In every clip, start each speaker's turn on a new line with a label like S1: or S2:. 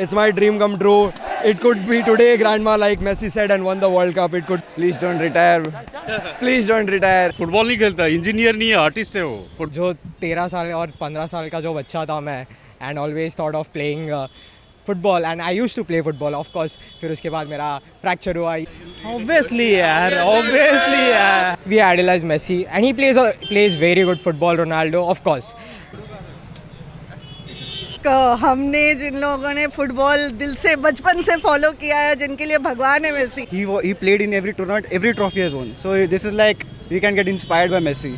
S1: It's my dream come true. It could be today, grandma, like Messi said, and won the World Cup. It could.
S2: Please don't retire. Please don't retire.
S3: Football नहीं खेलता, engineer नहीं है, artist है वो.
S4: जो 13 साल और 15 साल का जो बच्चा था मैं, and always thought of playing football, and I used to play football, of course. फिर उसके बाद मेरा fracture हुआ.
S2: Obviously यार, obviously यार.
S4: We idolize Messi, and he plays very good football. Ronaldo, of course.
S5: हमने जिन लोगों ने फुटबॉल दिल से बचपन से फॉलो किया है, जिनके लिए भगवान है Messi.
S2: He played in every tournament, every trophy has won. So this is like we can get inspired by Messi.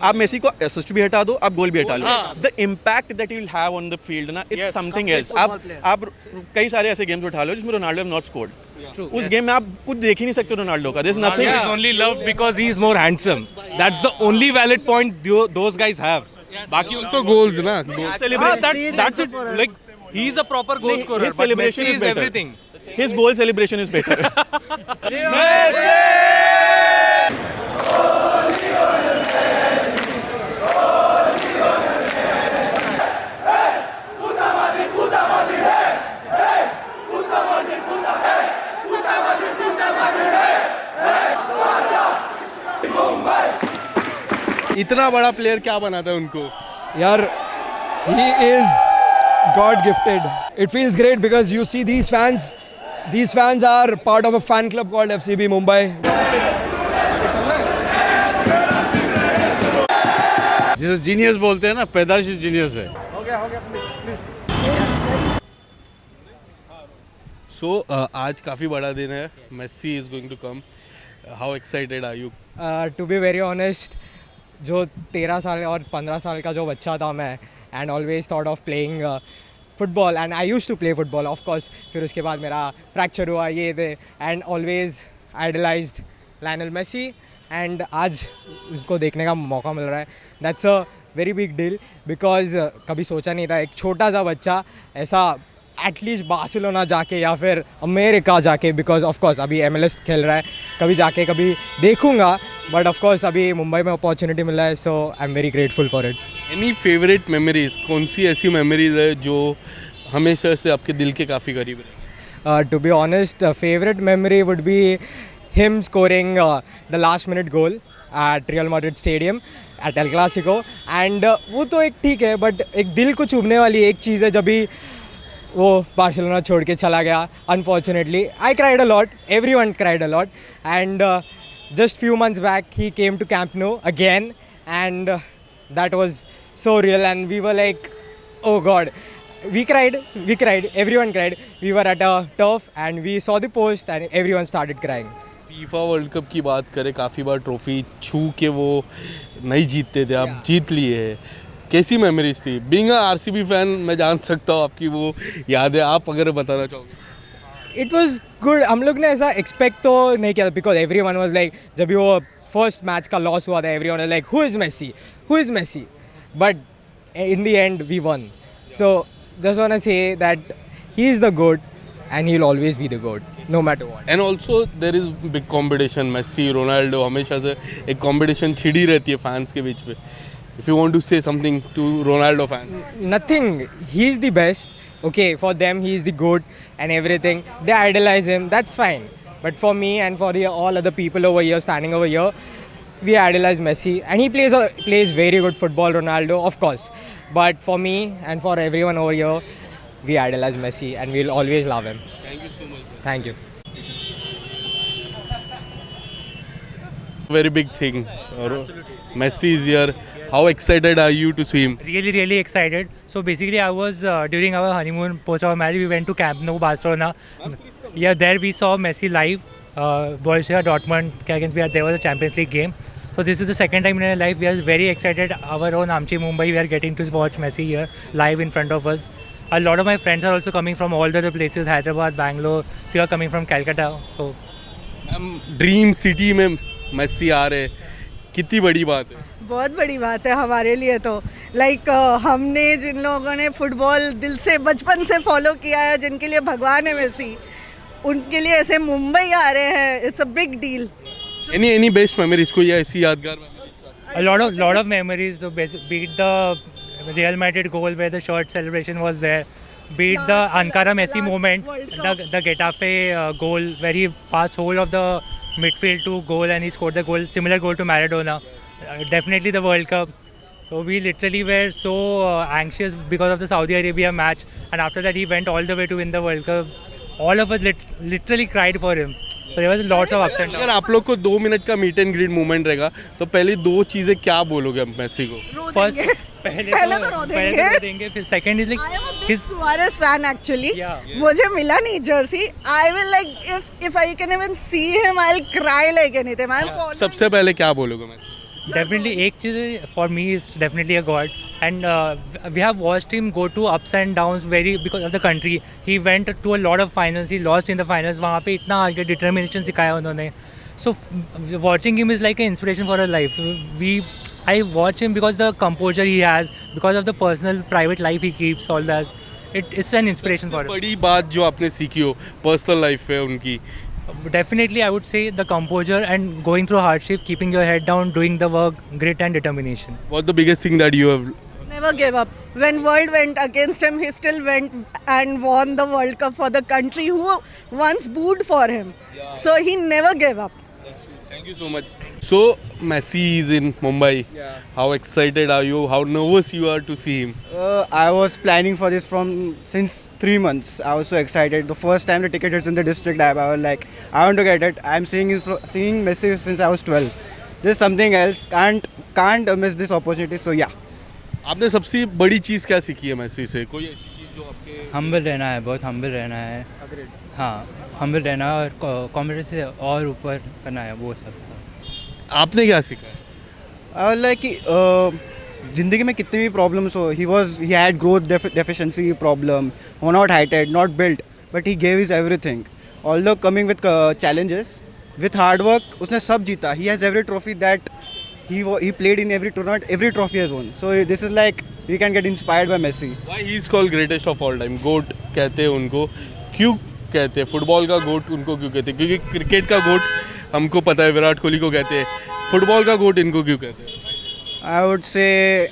S6: आप मेसी को असिस्ट भी हटा दो, आप गोल भी हटा लो. The impact that you will have on the field ना, इट्स समथिंग एल्स. आप कई सारे ऐसे गेम्स उठा लो जिसमें रोनाल्डो हैव नॉट स्कोर्ड. उस गेम में आप कुछ देख ही नहीं सकते रोनाल्डो का. There is nothing.
S7: He is only loved because he is more handsome. That's the only valid point those guys have. बाकी
S3: Also goals ना.
S7: that's it. Like he is a proper goal scorer.
S6: His
S7: But
S6: celebration
S7: Messi
S6: is
S7: is
S6: better.
S7: everything.
S6: His goal celebration is better.
S3: इतना बड़ा player क्या बनाता है उनको?
S1: Yaar, he is God gifted. It feels great because you see these fans. These fans are part of a fan club called FCB Mumbai.
S3: जिसे genius बोलते हैं ना, पैदाइश जीनियस है.
S2: हो गया please.
S3: So आज काफ़ी बड़ा दिन है. Messi is going to come. How excited are you?
S4: To be very honest, जो 13 साल और 15 साल का जो बच्चा था मैं, and always thought of playing football, and I used to play football, of course. फिर उसके बाद मेरा fracture हुआ, ये थे, and always idolized Lionel Messi, and आज उसको देखने का मौका मिल रहा है. That's a very big deal because कभी सोचा नहीं था एक छोटा सा बच्चा ऐसा एटलीस्ट बार्सिलोना जाके या फिर अमेरिका जाके, बिकॉज ऑफ कोर्स अभी MLS खेल रहा है, कभी जाके कभी देखूंगा, बट ऑफ कोर्स अभी मुंबई में अपॉर्चुनिटी मिला है, so I am very grateful for it.
S3: Any favourite memories? कौन सी ऐसी मेमोरीज है जो हमेशा से आपके दिल के काफ़ी करीब है?
S4: To be honest, favourite memory would be him scoring the last minute goal at Real Madrid stadium at El Clasico, and वो तो एक ठीक है, बट एक दिल को चुभने वाली एक चीज़ है जब भी वो बार्सिलोना छोड़ के चला गया. Unfortunately I cried a lot, everyone cried a lot, and just few months back he came to Camp Nou again, and that was so real, and we were like, oh god, we cried, everyone cried. We were at a turf and we saw the post and everyone started crying.
S3: FIFA world cup की बात करें, काफ़ी बार trophy छू के वो नहीं जीतते थे, आप जीत लिए हैं. कैसी मेमोरीज थी? बीइंग अ RCB फैन मैं जान सकता हूँ आपकी वो याद है, आप अगर बताना चाहोगे.
S4: It was good. हम लोग ने ऐसा एक्सपेक्ट तो नहीं किया, because everyone was like, जब भी वो फर्स्ट मैच का लॉस हुआ था, everyone like who is Messi, but in the end we won. So just want to say that he is the GOAT and he'll always be the GOAT, no matter what.
S3: And also there is big competition. Messi, Ronaldo, हमेशा से एक competition छिड़ी रहती है fans के बीच में. If you want to say something to Ronaldo fans.
S4: Nothing. He's the best. Okay, for them he's the GOAT and everything. They idolize him. That's fine. But for me and for all other people over here standing over here, we idolize Messi, and he plays very good football. Ronaldo, of course. But for me and for everyone over here, we idolize Messi and we'll always love him.
S3: Thank you so much.
S4: Thank you.
S3: Very big thing. Messi is here. How excited are you to see him?
S8: Really excited. So basically I was during our honeymoon, post our marriage, we went to Camp Nou, Barcelona. Yeah, there we saw Messi live. Borussia Dortmund against, there was a Champions League game. So this is the second time in our life. We are very excited. Our own Amchi Mumbai, we are getting to watch Messi here live in front of us. A lot of my friends are also coming from all the other places, Hyderabad, Bangalore. Few are coming from Calcutta. So
S3: dream city में Messi आ रहे, कितनी बड़ी बात है.
S5: बहुत बड़ी बात है हमारे लिए तो. लाइक हमने जिन लोगों ने फुटबॉल दिल से बचपन से फॉलो किया है, जिनके लिए भगवान है मेसी, उनके लिए ऐसे मुंबई आ रहे हैं. It's a big deal.
S3: Any best memories? कोई ऐसी यादगार memories?
S8: a lot of memories. So be it the Real Madrid goal where the shirt celebration was there. Be it the Ankara Messi moment, the Getafe goal where he passed whole of the midfield to goal and he scored the goal, similar goal to Maradona. Definitely the World Cup. So we literally were so anxious because of the Saudi Arabia match, and after that he went all the way to win the World Cup. All of us literally cried for him. So there was lots of ups and
S3: अगर
S8: downs.
S3: आप लोग को 2 minute का meet and greet movement रहेगा तो पहली 2 चीजें क्या बोलोगे आप मेसी को?
S5: रो
S8: First,
S5: देंगे। पहले तो रो देंगे।
S8: फिर second is like
S5: I am a big
S8: his
S5: Suarez fan actually.
S8: Yeah.
S5: मुझे मिला नहीं jersey. I will like if I can even see him, I'll cry like anything. I'm following.
S3: सबसे पहले क्या बोलोगे मेसी?
S8: definitely एक चीज़ for me is definitely a god, and we have watched him go to ups and downs very because of the country. He went to a lot of finals, he lost in the finals. वहाँ पे इतना आगे determination सिखाया उन्होंने. So watching him is like an inspiration for our life. I watch him because the composure he has, because of the personal private life he keeps, all that. It's an inspiration for us.
S3: बड़ी बात जो आपने सीखी हो personal life में उनकी?
S8: Definitely, I would say the composure and going through hardship, keeping your head down, doing the work, grit and determination.
S3: What's the biggest thing that you have?
S5: Never gave up. When world went against him, he still went and won the World Cup for the country who once booed for him. So he never gave up.
S3: Thank you so much. So Messi is in Mumbai.
S2: Yeah.
S3: How excited are you? How nervous you are to see him?
S2: I was planning for this since 3 months. I was so excited. The first time the ticket is in the district app, I was like, I want to get it. I'm seeing Messi since I was 12. This is something else. Can't miss this opportunity. So yeah.
S3: आपने सबसे बड़ी चीज़ क्या सीखी है Messi से? कोई ऐसी चीज़ जो आपके?
S9: हम्बल रहना है, बहुत हम्बल रहना है। हाँ, हम्बल रहना है और कॉम्पिटिशन से और ऊपर करना है, वो सब।
S3: आपने क्या सीखा है?
S2: I was like कि जिंदगी में कितनी भी प्रॉब्लम्स हो, he had growth deficiency problem, not heighted, not built, but he gave his everything. Although coming with challenges, with hard work, उसने सब जीता. He has every trophy that he played in every tournament, every trophy has won. So this is like we can get inspired by Messi.
S3: Why he is called greatest of all time? GOAT कहते हैं उनको. क्यों कहते हैं? Football का GOAT उनको क्यों कहते हैं? क्योंकि क्रिकेट का GOAT हमको पता है, विराट कोहली को कहते हैं. फुटबॉल का GOAT इनको क्यों कहते हैं?
S2: I would say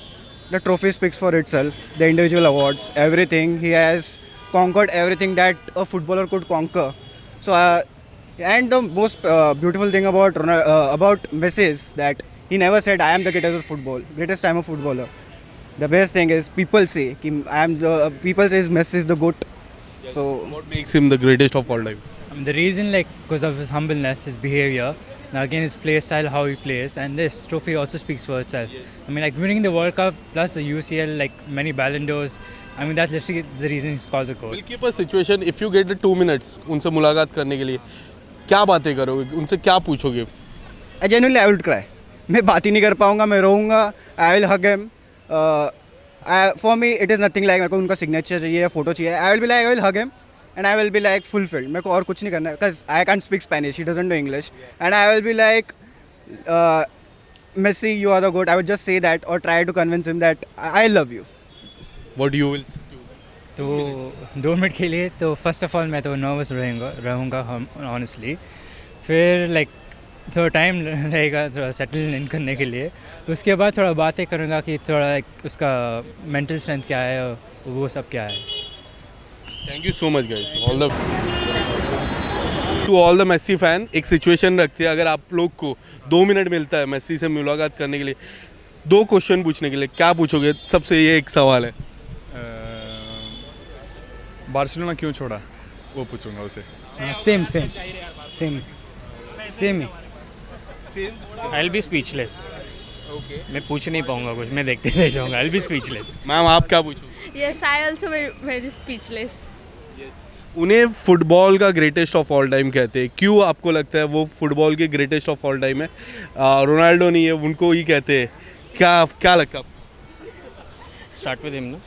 S2: the trophy speaks for itself. The individual awards, everything. He has conquered everything that a footballer could conquer. So, and the most beautiful thing about Messi is that he never said, "I am the greatest of football, greatest time of footballer." The best thing is people say, people says Messi is the GOAT. So,
S3: What makes him the greatest of all time?
S9: The reason, like, because of his humbleness, his behavior, and again his play style, how he plays, and this trophy also speaks for itself. I mean, like winning the World Cup plus the UCL, like many Ballon d'Ors. I mean, that's literally the reason he's called the GOAT.
S3: We'll keep a situation. If you get the 2 minutes, उनसे मुलाकात करने के लिए क्या बातें करोगे? उनसे क्या पूछोगे?
S2: genuinely I will cry. मैं बात ही नहीं कर पाऊंगा, मैं रोऊंगा. I will hug him. For me, it is nothing like मेरे को उनका signature चाहिए, photo चाहिए. I will hug him. And I will be like fulfilled. मेरे को और कुछ नहीं करना है because I can't speak Spanish. He doesn't know English. And I will be like, Messi, you are the GOAT. I would just say that or try to convince him that I love you.
S3: What you will do?
S9: तो 2 minute के लिए तो first of all मैं तो nervous रहूँगा honestly. फिर like थोड़ा time रहेगा थोड़ा सेटल इन करने के लिए. उसके बाद थोड़ा बातें करूँगा कि थोड़ा उसका मेंटल स्ट्रेंथ क्या है और वो सब क्या है.
S3: Thank you so much guys. To all the Messi fan, एक सिचुएशन रखते हैं. अगर आप लोग को 2 मिनट मिलता है मेसी से मुलाकात करने के लिए, 2 क्वेश्चन पूछने के लिए, क्या पूछोगे? सबसे ये एक सवाल है.
S10: बार्सिलोना क्यों छोड़ा, वो पूछूंगा उसे.
S4: Same he.
S7: I'll be speechless. Okay. मैं पूछ नहीं पाऊंगा कुछ, मैं देखते रह जाऊंगा. I'll be speechless.
S3: मैम आप क्या पूछोगे?
S11: Yes, I also very speechless.
S3: उन्हें फुटबॉल का ग्रेटेस्ट ऑफ ऑल टाइम कहते हैं. क्यों आपको लगता है वो फुटबॉल के ग्रेटेस्ट ऑफ ऑल टाइम है? रोनाल्डो नहीं है, उनको ही कहते हैं. क्या लगता है आपको?
S7: Start with him, no?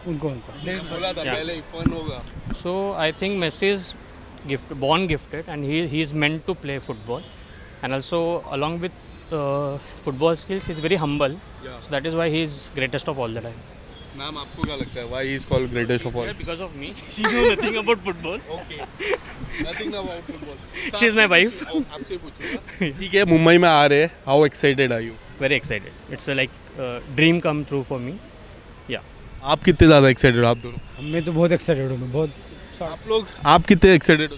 S4: उनको
S3: बोला था पहले फन होगा.
S7: So I think Messi is born gifted, and he is meant to play football, and also along with football skills, he's very humble.
S3: Yeah.
S7: So that is why he is greatest of all the time.
S3: Ma'am आपको क्या लगता है? Why he is called greatest of all?
S7: Because of me. She knows nothing about football.
S3: Okay. Nothing about football.
S7: She is my wife.
S3: आपसे पूछूंगा. ठीक है, मुंबई में आ रहे हैं. How excited are you
S7: very excited. It's a dream come true for me. Yeah.
S3: आप कितने ज़्यादा एक्साइटेड हो आप दोनों?
S4: मैं तो बहुत एक्साइटेड हूँ, मैं बहुत
S3: आप कितने एक्साइटेड हो?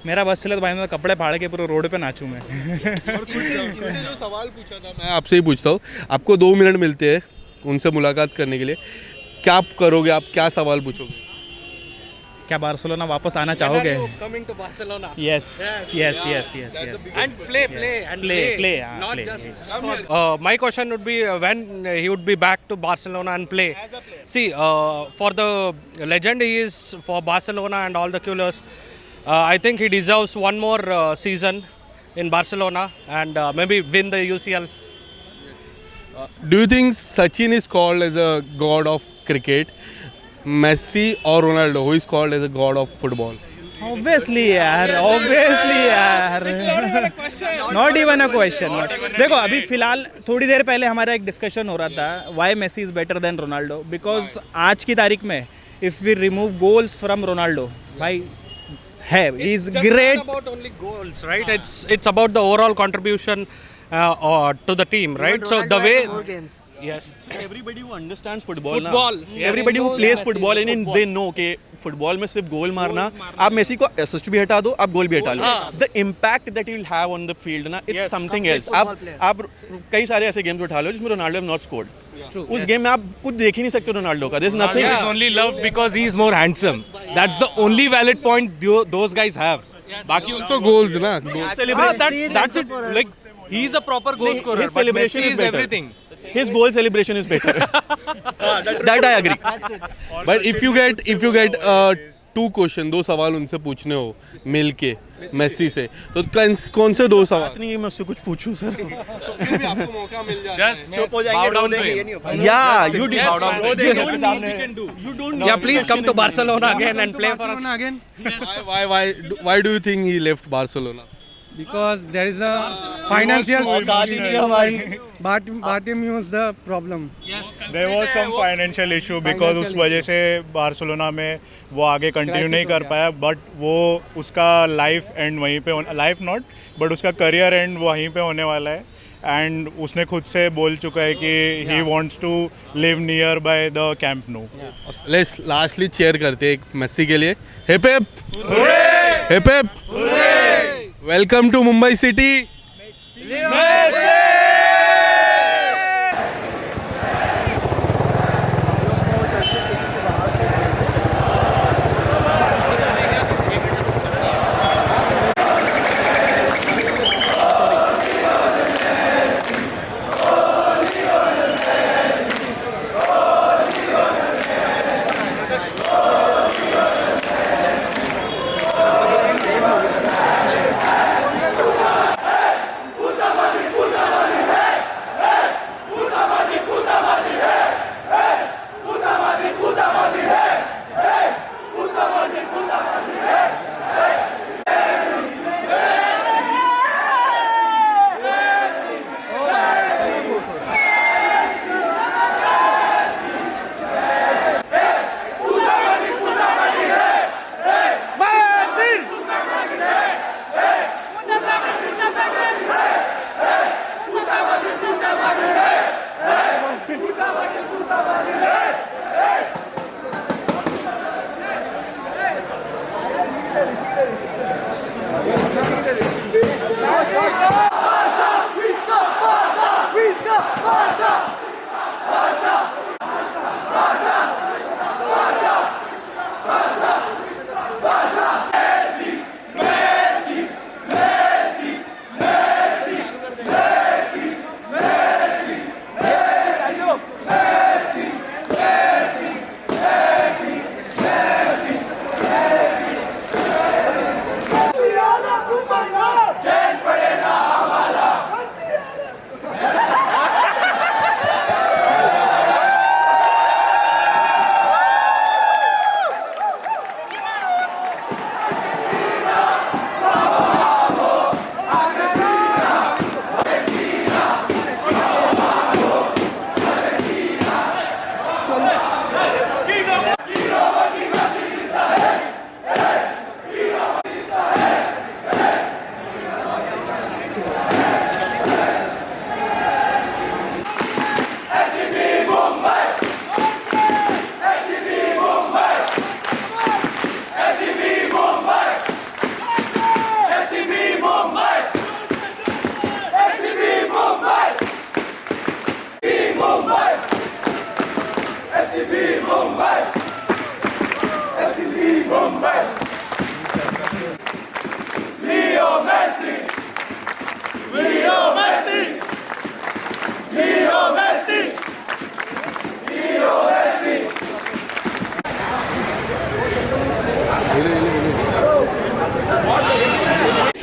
S10: मेरा बस चले तो भाई मैं कपड़े फाड़ के पूरे रोड पे नाचूं मैं।
S3: इनसे जो सवाल पूछा था मैं आपसे ही पूछता हूँ, आपको 2 मिनट मिलते हैं उनसे मुलाकात करने के लिए, क्या आप करोगे? आप क्या सवाल पूछोगे?
S10: क्या बार्सिलोना वापस आना चाहोगे?
S4: coming to Barcelona.
S10: Yes.
S4: And play.
S10: Not
S4: just my question would be when he would be back to Barcelona and play. See, for the legend he is for Barcelona and all the Culers, I think he deserves one more season in Barcelona and maybe win the UCL.
S3: Do you think Sachin is called as a god of cricket? Messi or Ronaldo, who is called as a god of football?
S10: Obviously यार, not even a question. देखो अभी फिलहाल थोड़ी देर पहले हमारा एक discussion हो रहा था why Messi is better than Ronaldo, because आज की तारीख में if we remove goals from Ronaldo, भाई है, he is great.
S4: It's not about only goals, right? It's about the overall contribution to the team, right? So the way yes,
S6: everybody who understands football,
S4: yes.
S6: everybody who plays football and they know कि football में सिर्फ गोल मारना, आप Messi को assist भी हटा दो, आप गोल भी हटा लो, the impact that you will have on the field ना, इट्स समथिंग एल्स. आप कई सारे ऐसे गेम्स उठा लो जिसमें रोनाल्डो हैव नॉट स्कोर्ड. उस गेम में आप कुछ देख ही नहीं सकते रोनाल्डो का. There is nothing.
S4: is only loved because he is more handsome. That's the only valid point those guys have.
S3: बाकी also goals ना.
S4: That's it. Like he is a proper goal scorer.
S6: His
S4: But
S6: celebration
S4: Messi
S6: is
S4: is
S6: better.
S4: everything.
S6: His goal celebration is better. That I agree.
S3: But if you get 2 question, 2 सवाल उनसे पूछने हो मिल के Messi से, तो कौन से 2 सवाल?
S6: नहीं मैं उससे कुछ पूछूं सर.
S3: आपको मौका मिल जाए.
S4: Just
S6: चुप हो जाएंगे, रो देंगे, ये नहीं होगा. Yeah, you did. You don't need.
S4: Yeah, please come to Barcelona again and play for us.
S5: again.
S3: Why do you think he left Barcelona?
S4: Because there is a financial
S5: Bartomeu is the problem.
S10: There was some financial issue because उस वजह से Barcelona में वो आगे continue नहीं कर पाया, but वो उसका लाइफ एंड वहीं पे, लाइफ नॉट बट उसका करियर एंड वहीं पे होने वाला है. एंड उसने खुद से बोल चुका है कि he wants to live nearby the camp नो.
S3: लेट्स लास्टली चेयर करते हैं एक मेसी के लिए. Hip hip hip hip. Welcome to Mumbai City.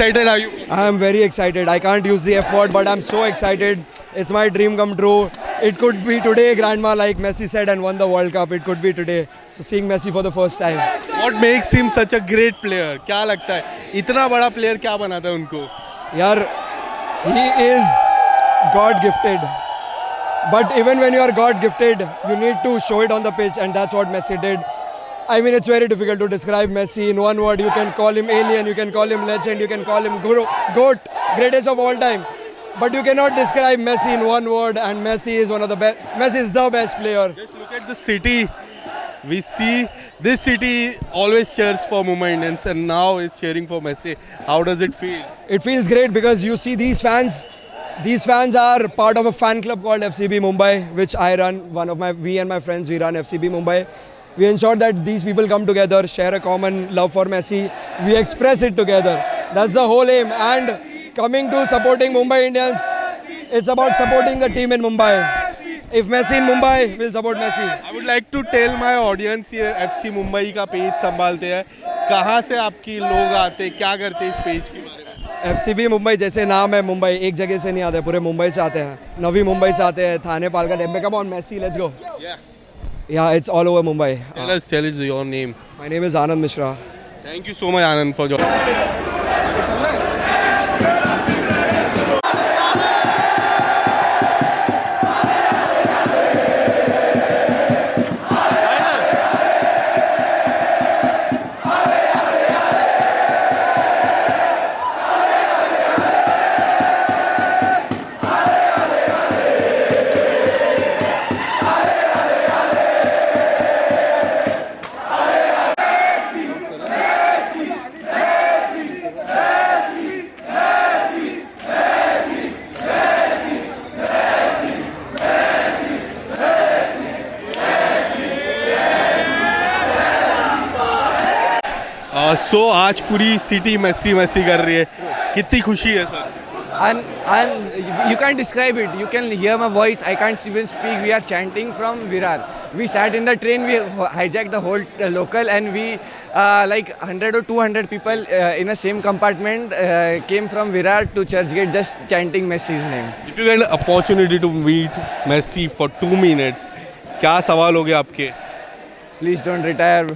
S3: excited are you?
S1: I am very excited. I can't use the F word, but I'm so excited. It's my dream come true. It could be today, Grandma, like Messi said, and won the World Cup. It could be today. So seeing Messi for the first time.
S3: What makes him such a great player? क्या लगता है इतना बड़ा player क्या बनाता है उनको?
S1: Yaar, he is God gifted. But even when you are God gifted, you need to show it on the pitch, and that's what Messi did. I mean, it's very difficult to describe Messi in one word. You can call him alien, you can call him legend, you can call him GOAT, greatest of all time. But you cannot describe Messi in one word, and Messi is one of the best. Messi is the best player.
S3: Just look at the city. We see this city always cheers for Mumbai Indians, and now is cheering for Messi. How does it feel?
S1: It feels great because you see these fans. These fans are part of a fan club called FCB Mumbai, which I run. We and my friends, we run FCB Mumbai. We ensure that these people come together, share a common love for Messi. We express it together. That's the whole aim. And coming to supporting Mumbai Indians, it's about supporting the team in Mumbai. If Messi in Mumbai, we'll support Messi.
S3: I would like to tell my audience ये FC Mumbai का page संभालते हैं. कहाँ से आपकी लोग आते हैं? क्या करते हैं इस पेज के बारे में?
S1: FCB मुंबई जैसे नाम है मुंबई एक जगह से नहीं आते पूरे मुंबई से आते हैं नवी मुंबई से आते हैं Thane Palghar Dembele come on Messi let's go yeah it's all over Mumbai.
S3: Tell us your name.
S1: My name is Anand Mishra.
S3: Thank you so much Anand for joining. सो आज पूरी सिटी मेसी मेसी कर रही है कितनी खुशी है sir
S4: And you can't describe it. You can hear my voice. I can't even speak. We are chanting from Virar. We sat in the train. We hijacked the whole local, and we like 100 or 200 people in a same compartment came from Virar to Churchgate just chanting Messi's name.
S3: If you get an opportunity to meet Messi for 2 minutes, क्या सवाल होंगे आपके?
S4: Please don't retire.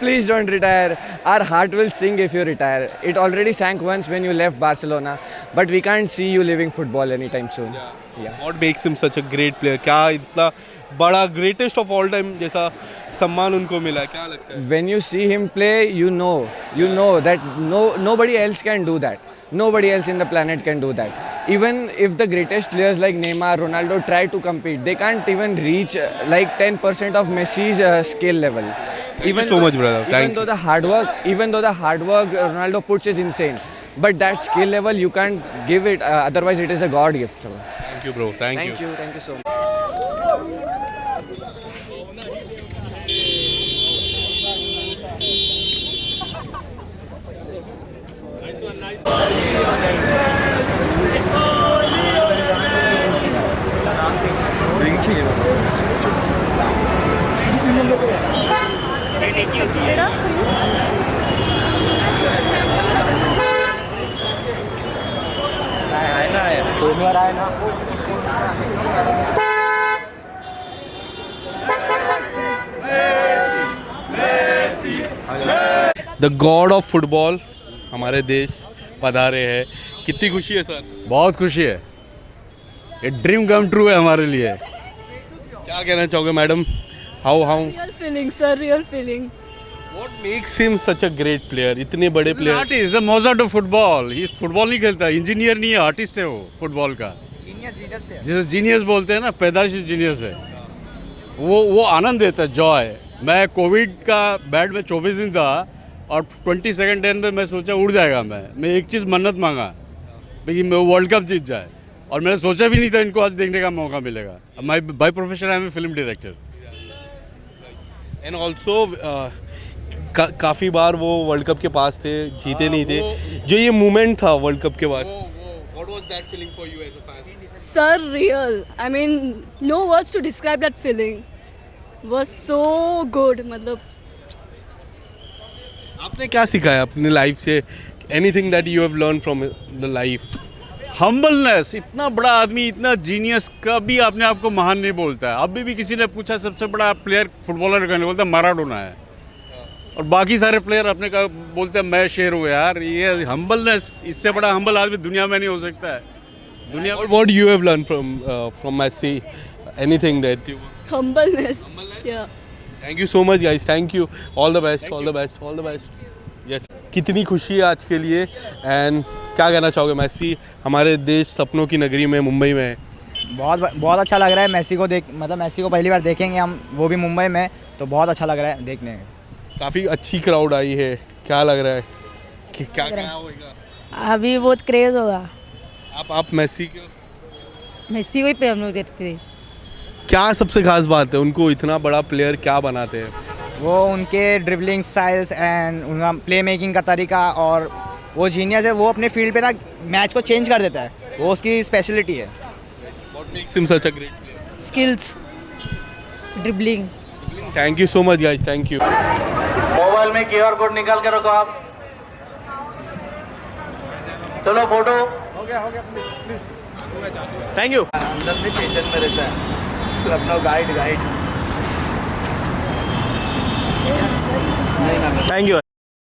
S4: Please don't retire. Our heart will sing if you retire. It already sank once when you left Barcelona, but we can't see you leaving football anytime soon. Yeah.
S3: What makes him such a great player? क्या इतना बड़ा greatest of all time जैसा सम्मान उनको मिला है क्या लगता है?
S4: When you see him play, you know that nobody else can do that. Nobody else in the planet can do that. Even if the greatest players like Neymar, Ronaldo try to compete, they can't even reach like 10% of Messi's skill level.
S3: Thank you so much, brother.
S4: Even though the hard work Ronaldo puts is insane, but that skill level you can't give it. Otherwise, it is a God gift.
S3: Thank you, bro. Thank you.
S4: Thank you so much.
S3: The God of football हमारे देश पधारे हैं कितनी खुशी है sir
S12: बहुत खुशी है ये ड्रीम कम ट्रू है हमारे लिए
S3: क्या कहना चाहोगे madam how
S5: Real feeling, sir. Real feeling.
S3: What makes him such a great player इतने बड़े player
S12: artist the Mozart of football ये फुटबॉल नहीं खेलता इंजीनियर नहीं है आर्टिस्ट है वो फुटबॉल का जिसे जीनियस बोलते हैं ना पैदाइशी जीनियस है वो आनंद देता है जॉय मैं कोविड का बेड में 24 दिन था और 22nd डे में मैं सोचा उड़ जाएगा मैं एक चीज़ मन्नत मांगा भाई मैं वर्ल्ड कप जीत जाए और मैंने सोचा भी नहीं था इनको आज देखने का मौका मिलेगा my by profession I am a film director
S3: and also काफ़ी बार वो वर्ल्ड कप के पास थे जीते नहीं थे जो ये मोमेंट था वर्ल्ड कप के पास What was that feeling for you as a fan?
S5: Sir, real. I mean, no words to describe that feeling. Was so good. मतलब
S3: आपने क्या सीखा है अपनी लाइफ से anything that you have learned from the life?
S12: Humbleness, इतना बड़ा आदमी, इतना जीनियस, कभी अपने आप को महान नहीं बोलता है। अभी भी किसी ने पूछा सबसे बड़ा प्लेयर फुटबॉलर का, बोलता है मैराडोना है, और बाकी सारे प्लेयर अपने का बोलते हैं मैं शेर हूँ। यार ये हम्बलनेस, इससे बड़ा हम्बल आदमी दुनिया में नहीं हो सकता है। दुनिया में
S3: What you have learned from Messi? Anything that you?
S5: Humbleness. Yeah.
S3: Thank you so much guys. Thank you. All the best. All the best. All the best. Yes. कितनी खुशी है आज के लिए, एंड क्या कहना चाहोगे? मेसी हमारे देश सपनों की नगरी में मुंबई में है।
S4: बहुत अच्छा लग रहा है मेसी को मतलब मेसी को पहली बार देखेंगे हम, वो भी मुंबई में, तो बहुत अच्छा लग रहा है देखने में।
S3: काफ़ी अच्छी क्राउड आई है, क्या लग रहा है कि क्या होगा?
S5: अभी बहुत क्रेज होगा।
S3: आप मेसी के
S5: मेसी को ही पे हम लोग देखते थे।
S3: क्या सबसे खास बात है, उनको इतना बड़ा प्लेयर क्या बनाते हैं?
S4: वो उनके ड्रिबलिंग स्टाइल्स एंड उनका प्ले मेकिंग का तरीका, और वो जीनियस है, वो अपने फील्ड पे ना मैच को चेंज कर देता है, वो उसकी स्पेशलिटी है।
S3: What makes him such a great player?
S5: Skills, dribbling.
S3: Thank you so much guys. Thank you.
S13: Mobile में QR कोड निकाल के रखो आप। चलो फोटो हो गया प्लीज।
S6: Thank you.
S2: अंदर में स्टेशन में रहता है, अपना गाइड
S6: थैंक यू।